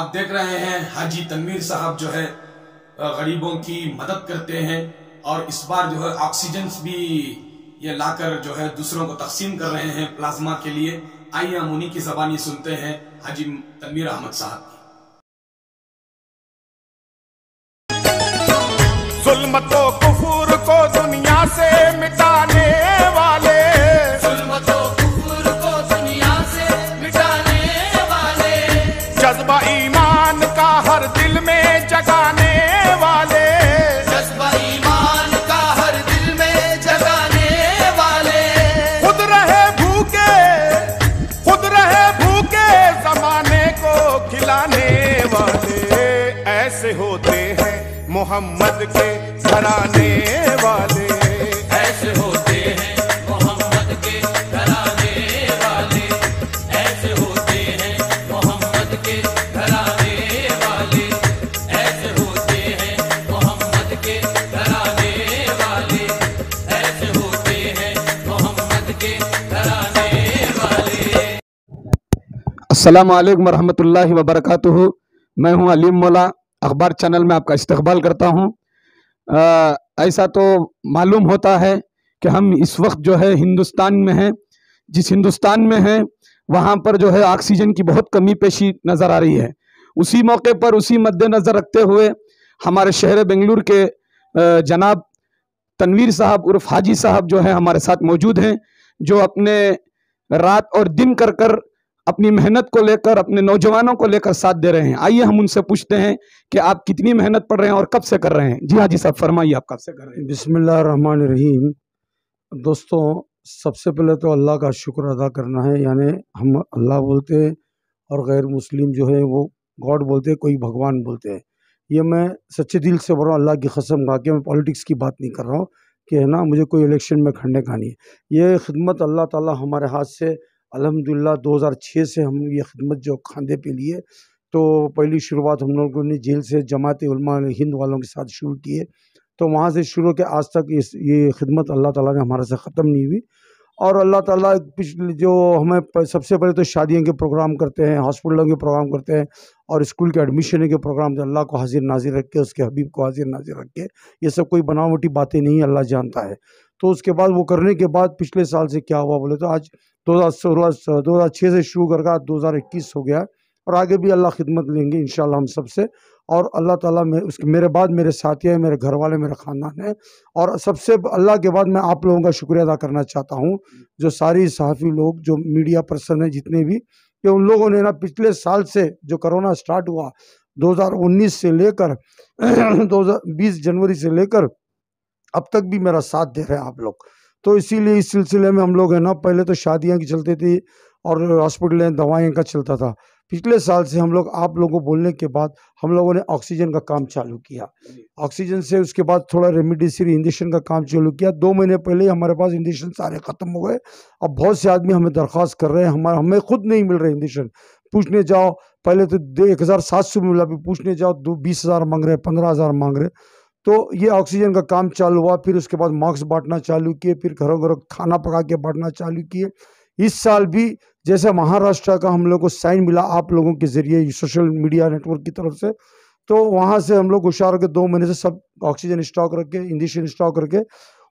आप देख रहे हैं हाजी तनवीर साहब जो है गरीबों की मदद करते हैं और इस बार जो है ऑक्सीजन भी ये लाकर जो है दूसरों को तकसीम कर रहे हैं प्लाज्मा के लिए। आइए हम उन्हीं की ज़बानी सुनते हैं हाजी तनवीर अहमद साहब की। जुल्म तो कुफूर को दुनिया से मिटाने वाले, जुल्म तो कुफूर को दुनिया से मिटाने वाले, जज्बा ईमान का हर दिल में जगाने वाले, जज्बा ईमान का हर दिल में जगाने वाले, खुद रहे भूखे जमाने को खिलाने वाले, ऐसे होते हैं मोहम्मद के घराने वाले, ऐसे होते हैं मोहम्मद के घराने वाले, ऐसे होते हैं मोहम्मद के घराने वाले, ऐसे होते हैं मोहम्मद के घराने वाले, ऐसे होते हैं मोहम्मद के घराने वाले। अस्सलामु अलैकुम वरहमतुल्लाहि वबरकातुहू। मैं हूं अलीम मौला, अखबार चैनल में आपका इस्तकबाल करता हूं। ऐसा तो मालूम होता है कि हम इस वक्त जो है हिंदुस्तान में हैं। जिस हिंदुस्तान में हैं वहाँ पर जो है ऑक्सीजन की बहुत कमी पेशी नज़र आ रही है। उसी मौके पर, उसी मद्देनज़र रखते हुए हमारे शहर बेंगलुरु के जनाब तनवीर साहब उर्फ हाजी साहब जो है हमारे साथ मौजूद हैं, जो अपने रात और दिन कर अपनी मेहनत को लेकर, अपने नौजवानों को लेकर साथ दे रहे हैं। आइए हम उनसे पूछते हैं कि आप कितनी मेहनत पढ़ रहे हैं और कब से कर रहे हैं। जी हाजी साहब फरमाइए, आप कब से कर रहे हैं। बिस्मिल्लाहिर्रहमानिर्रहीम। दोस्तों, सबसे पहले तो अल्लाह का शुक्र अदा करना है। यानी हम अल्लाह बोलते हैं और गैर मुस्लिम जो है वो गॉड बोलते हैं, कोई भगवान बोलते हैं। ये मैं सच्चे दिल से बोल रहा हूँ, अल्लाह की कसम खा के। मैं पॉलिटिक्स की बात नहीं कर रहा हूँ कि है ना, मुझे कोई इलेक्शन में खड़ने का नहीं है। ये खिदमत अल्लाह ताला हमारे हाथ से अल्हम्दुलिल्लाह 2006 से हम ये खिदमत जो खांदे पे लिए, तो पहली शुरुआत हम लोगों ने जेल से जमात उलमा हिंद वालों के साथ शुरू किए। तो वहाँ से शुरू के आज तक ये खिदमत अल्लाह ताला ने हमारे से ख़त्म नहीं हुई। और अल्लाह ताला पिछले जो हमें सबसे पहले तो शादियों के प्रोग्राम करते हैं, हॉस्पिटलों के प्रोग्राम करते हैं और स्कूल के एडमिशन के प्रोग्राम। तो अल्लाह को हाजिर नाजिर रख के, उसके हबीब को हाजिर नाजिर रख के, ये सब कोई बनावटी बातें नहीं, अल्लाह जानता है। तो उसके बाद वो करने के बाद पिछले साल से क्या हुआ बोले तो आज 2006 से शुरू कर 2021 हो गया और आगे भी अल्लाह खिदमत लेंगे इंशाल्लाह हम सबसे। और अल्लाह ताला में उसके मेरे बाद मेरे साथी हैं, मेरे घर वाले, मेरा ख़ानदान है। और सबसे अल्लाह के बाद मैं आप लोगों का शुक्रिया अदा करना चाहता हूँ, जो सारी सहाफ़ी लोग, जो मीडिया पर्सन हैं जितने भी, कि उन लोगों ने ना पिछले साल से जो कोरोना स्टार्ट हुआ 2019 से लेकर 2020 जनवरी से लेकर अब तक भी मेरा साथ दे रहे हैं आप लोग। तो इसीलिए इस सिलसिले में हम लोग है ना, पहले तो शादियां की चलती थी और हॉस्पिटल दवाएं का चलता था। पिछले साल से हम लोग आप लोगों को बोलने के बाद हम लोगों ने ऑक्सीजन का काम चालू किया। ऑक्सीजन से उसके बाद थोड़ा रेमडेसिविर इंजेक्शन का काम चालू किया। 2 महीने पहले हमारे पास इंजेक्शन सारे ख़त्म हो गए। अब बहुत से आदमी हमें दरख्वास्त कर रहे हैं, हमें खुद नहीं मिल रहे इंजेक्शन। पूछने जाओ, पहले तो 1700 में मिला, अभी पूछने जाओ 20,000 मांग रहे, 15,000 मांग रहे। तो ये ऑक्सीजन का काम चालू हुआ। फिर उसके बाद मास्क बांटना चालू किए, फिर घरों घरों खाना पका के बांटना चालू किए। इस साल भी जैसे महाराष्ट्र का हम लोग को साइन मिला आप लोगों के ज़रिए, सोशल मीडिया नेटवर्क की तरफ से, तो वहाँ से हम लोग होशियार होकर 2 महीने से सब ऑक्सीजन स्टॉक रख के, इंजेक्शन स्टॉक रख के,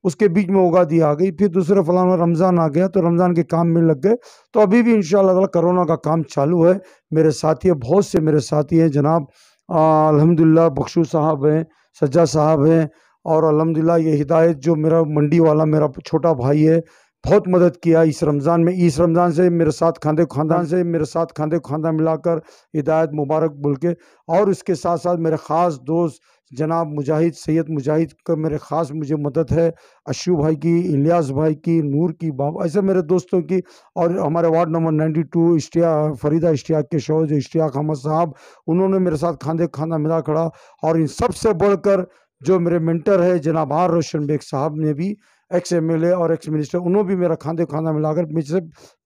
उसके बीच में उगादी आ गई। फिर दूसरे फलाना रमज़ान आ गया तो रमज़ान के काम में लग गए। तो अभी भी इंशाअल्लाह ताला कोरोना का काम चालू है। मेरे साथी हैं, बहुत से मेरे साथी हैं, जनाब अल्हम्दुलिल्लाह बख्शू साहब हैं, सज्जा साहब हैं, और अल्हम्दुलिल्लाह ये हिदायत जो मेरा मंडी वाला मेरा छोटा भाई है, बहुत मदद किया इस रमज़ान में। इस रमज़ान से मेरे साथ खांदे मिलाकर हिदायत मुबारक बोल के। और उसके साथ साथ मेरे ख़ास दोस्त जनाब मुजाहिद, सैयद मुजाहिद का मेरे ख़ास मुझे मदद है, अशू भाई की, इलियास भाई की, नूर की, बाबा, ऐसे मेरे दोस्तों की। और हमारे वार्ड नंबर 92 फरीदा इश्तियाक के शौहर जो इश्तियाक अहमद साहब, उन्होंने मेरे साथ खांदा मिला खड़ा। और इन सबसे बढ़कर जो मेरे मेंटर है जनाब आर रोशन बेग साहब ने भी, एक्स MLA और एक्स मिनिस्टर, उन्होंने भी मेरा खांदा मिलाकर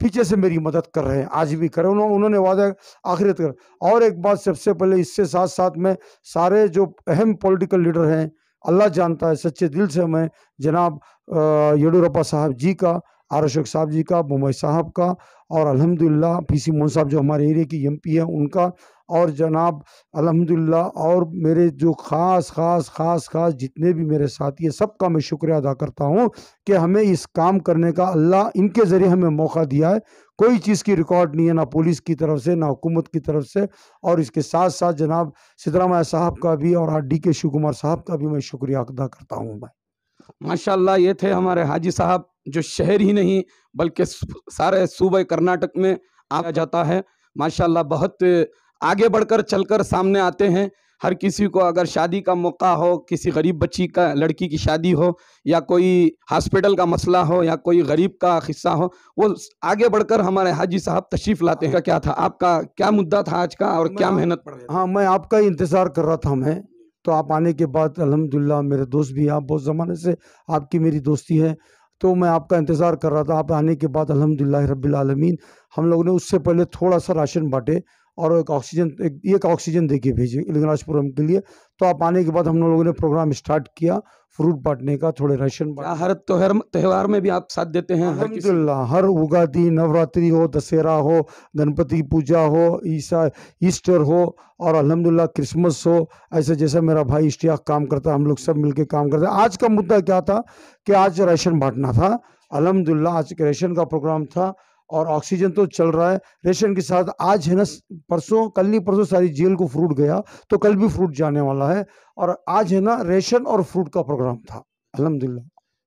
पीछे से मेरी मदद कर रहे हैं, आज भी कर रहे हैं। उन्होंने वादा आखिरत कर। और एक बात सबसे पहले, इससे साथ साथ में सारे जो अहम पॉलिटिकल लीडर हैं, अल्लाह जानता है, सच्चे दिल से मैं जनाब येडियुरप्पा साहब जी का, आर अशोक साहब जी का, बुमई साहब का, और अल्हम्दुलिल्लाह पीसी मोहन साहब जो हमारे एरिया की एमपी है उनका, और जनाब अल्हम्दुलिल्लाह और मेरे जो ख़ास जितने भी मेरे साथी हैं सबका मैं शुक्रिया अदा करता हूँ कि हमें इस काम करने का अल्लाह इनके ज़रिए हमें मौका दिया है। कोई चीज़ की रिकॉर्ड नहीं है, ना पुलिस की तरफ से ना हुकूमत की तरफ से। और इसके साथ साथ जनाब सिद्धरामैया साहब का भी और DK शिव कुमार साहब का भी मैं शुक्रिया अदा करता हूँ। भाई माशाल्लाह, ये थे हमारे हाजी साहब जो शहर ही नहीं बल्कि सारे सूबे कर्नाटक में आया जाता है। माशाल्लाह बहुत आगे बढ़कर चलकर सामने आते हैं। हर किसी को अगर शादी का मौका हो, किसी गरीब बच्ची का लड़की की शादी हो, या कोई हॉस्पिटल का मसला हो, या कोई गरीब का किस्सा हो, वो आगे बढ़कर हमारे हाजी साहब तशरीफ़ लाते हैं। क्या था आपका, क्या मुद्दा था आज का और क्या मेहनत पड़ रही है? हाँ, मैं आपका ही इंतज़ार कर रहा था मैं, तो आप आने के बाद अल्हम्दुलिल्लाह मेरे दोस्त भी, आप बहुत ज़माने से आपकी मेरी दोस्ती है, तो मैं आपका इंतज़ार कर रहा था। आप आने के बाद अल्हम्दुलिल्लाह रब्बिल आलमीन हम लोगों ने उससे पहले थोड़ा सा राशन बांटे और एक ऑक्सीजन दे के भेजे इलिंगराजपुरम के लिए। तो आप आने के बाद हम लोगों ने प्रोग्राम स्टार्ट किया फ्रूट बांटने का, थोड़े राशन क्या हर त्योहार में भी आप साथ देते हैं? हर किसी अल्हम्दुलिल्लाह, हर उगादी, नवरात्रि हो, दशहरा हो, गणपति की पूजा हो, ईस्टर हो, और अल्हम्दुलिल्लाह क्रिसमस हो, ऐसे जैसे मेरा भाई इश्तियाक काम करता है, हम लोग सब मिलके काम करते हैं। आज का मुद्दा क्या था कि आज राशन बांटना था। अल्हम्दुलिल्लाह आज राशन का प्रोग्राम था और ऑक्सीजन तो चल रहा है। रेशन के साथ आज है ना, कल नहीं परसों सारी जेल को फ्रूट गया, तो कल भी फ्रूट जाने वाला है। और आज है ना रेशन और फ्रूट का प्रोग्राम था अल्हम्दुलिल्लाह।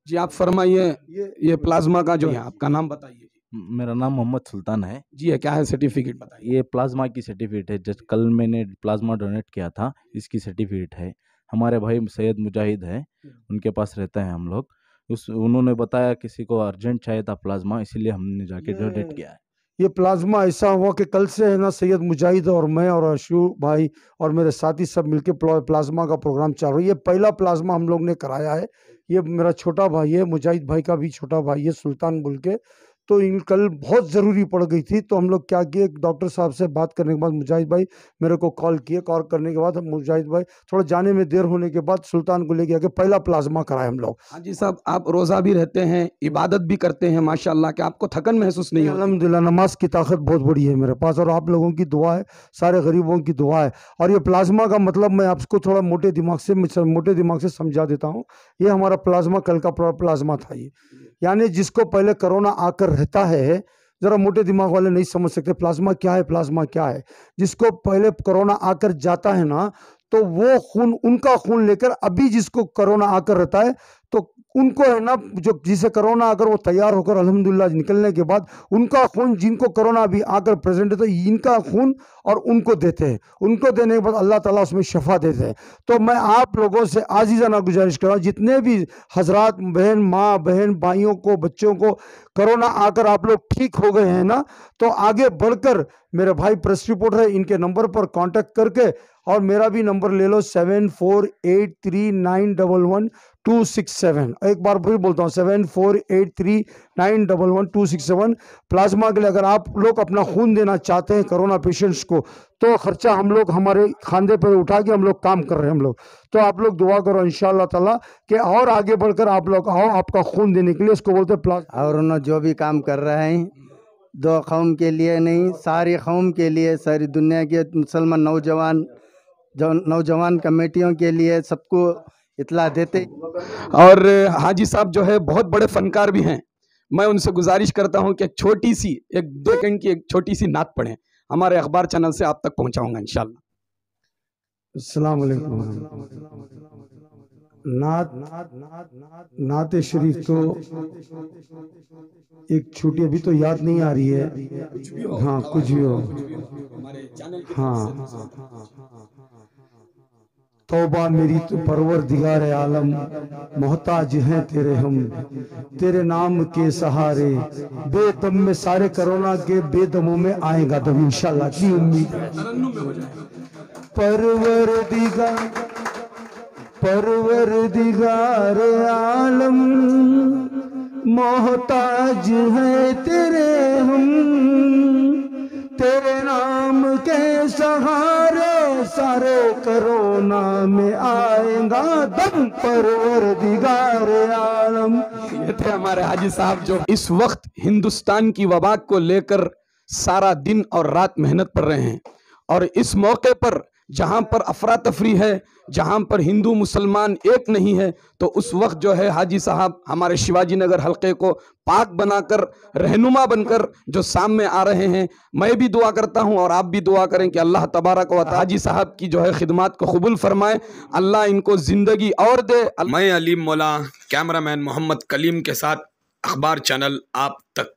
जी आप फरमाइए, ये प्लाज्मा का जो है, आपका नाम बताइए। मेरा नाम मोहम्मद सुल्तान है जी है, क्या है सर्टिफिकेट बताइए। ये प्लाज्मा की सर्टिफिकेट है, जस्ट कल मैंने प्लाज्मा डोनेट किया था, इसकी सर्टिफिकेट है। हमारे भाई सैयद मुजाहिद है, उनके पास रहते हैं हम लोग। उन्होंने बताया किसी को अर्जेंट चाहिए था प्लाज्मा, इसीलिए हमने जाके डोनेट किया है। ये प्लाज्मा ऐसा हुआ कि कल से है ना सैयद मुजाहिद और मैं और अशू भाई और मेरे साथी सब मिलके प्लाज्मा का प्रोग्राम चल रहा है। ये पहला प्लाज्मा हम लोग ने कराया है। ये मेरा छोटा भाई है, मुजाहिद भाई का भी छोटा भाई है सुल्तान बोल के। तो इन कल बहुत ज़रूरी पड़ गई थी, तो हम लोग क्या किए, डॉक्टर साहब से बात करने के बाद मुजाहिद भाई मेरे को कॉल किए। कॉल करने के बाद मुजाहिद भाई थोड़ा जाने में देर होने के बाद सुल्तान को लेके आके पहला प्लाज्मा कराए हम लोग। हाँ जी साहब, आप रोज़ा भी रहते हैं, इबादत भी करते हैं माशाल्लाह, कि आपको थकन महसूस नहीं होती? अल्हम्दुलिल्लाह नमाज की ताकत बहुत बड़ी है मेरे पास, और आप लोगों की दुआ है, सारे गरीबों की दुआ है। और ये प्लाज्मा का मतलब मैं आपको थोड़ा मोटे दिमाग से समझा देता हूँ। ये हमारा प्लाज्मा कल का प्लाज्मा था। ये यानी जिसको पहले कोरोना आकर रहता है, जरा मोटे दिमाग वाले नहीं समझ सकते प्लाज्मा क्या है, प्लाज्मा क्या है। जिसको पहले कोरोना आकर जाता है ना, तो वो खून, उनका खून लेकर अभी जिसको कोरोना आकर रहता है, तो उनको है ना, जो जिसे कोरोना आकर वो तैयार होकर अल्हम्दुलिल्लाह निकलने के बाद उनका खून, जिनको कोरोना अभी आकर प्रेजेंट है, तो इनका खून और उनको देते हैं। उनको देने के बाद अल्लाह ताला उसमें शफा देते हैं। तो मैं आप लोगों से आजीज़ाना गुजारिश कर रहा हूँ, जितने भी हजरात, बहन, माँ बहन, भाइयों को, बच्चों को कोरोना आकर आप लोग ठीक हो गए हैं ना, तो आगे बढ़कर मेरे भाई प्रेस रिपोर्टर है, इनके नंबर पर कांटेक्ट करके, और मेरा भी नंबर ले लो 7483911267। एक बार फिर बोलता हूँ 7483911267। प्लाज्मा के लिए अगर आप लोग अपना खून देना चाहते हैं कोरोना पेशेंट्स को, तो खर्चा हम लोग हमारे खांदे पर उठा के हम लोग काम कर रहे हैं हम लोग। तो आप लोग दुआ करो इंशाअल्लाह ताला कि और आगे बढ़कर आप लोग आओ आपका खून देने के लिए। इसको बोलते हैं प्लाज्मा। और उन्होंने जो भी काम कर रहे हैं, दो कौम के लिए नहीं, सारी कौम के लिए, सारी दुनिया के मुसलमान नौजवान कमेटियों के लिए सबको इतला देते। और हाजी साहब जो है बहुत बड़े फनकार भी हैं। मैं उनसे गुजारिश करता हूं कि एक छोटी सी, एक 2 सेकंड की एक छोटी सी नात पढ़ें, हमारे अखबार चैनल से आप तक पहुंचाऊंगा इंशाल्लाह। अस्सलाम वालेकुम। नात शरीफ तो एक छोटी, अभी तो याद नहीं आ रही है। हाँ कुछ भी हो। हाँ, तौबा मेरी तो परवरदिगार आलम, मोहताज हैं तेरे हम, तेरे नाम के सहारे, बेदम में सारे कोरोना के बेदमों में आएगा दम इंशाल्लाह की उम्मीद है। परवरदिगार आलम, मोहताज है तेरे हम, तेरे नाम के सहारे सारे कोरोना में आएगा दम परवरदिगार आलम। ये थे हमारे हाजी साहब जो इस वक्त हिंदुस्तान की वबा को लेकर सारा दिन और रात मेहनत कर रहे हैं। और इस मौके पर जहां पर अफरा तफरी है, जहां पर हिंदू मुसलमान एक नहीं है, तो उस वक्त जो है हाजी साहब हमारे शिवाजी नगर हल्के को पाक बनाकर, रहनुमा बनकर जो सामने आ रहे हैं। मैं भी दुआ करता हूं और आप भी दुआ करें कि अल्लाह तबारक व तआला हाजी साहब की जो है खिदमत को कबूल फरमाए, अल्लाह इनको जिंदगी और दे। मैं अलीम मौला, कैमरामैन मोहम्मद कलीम के साथ अखबार चैनल आप तक।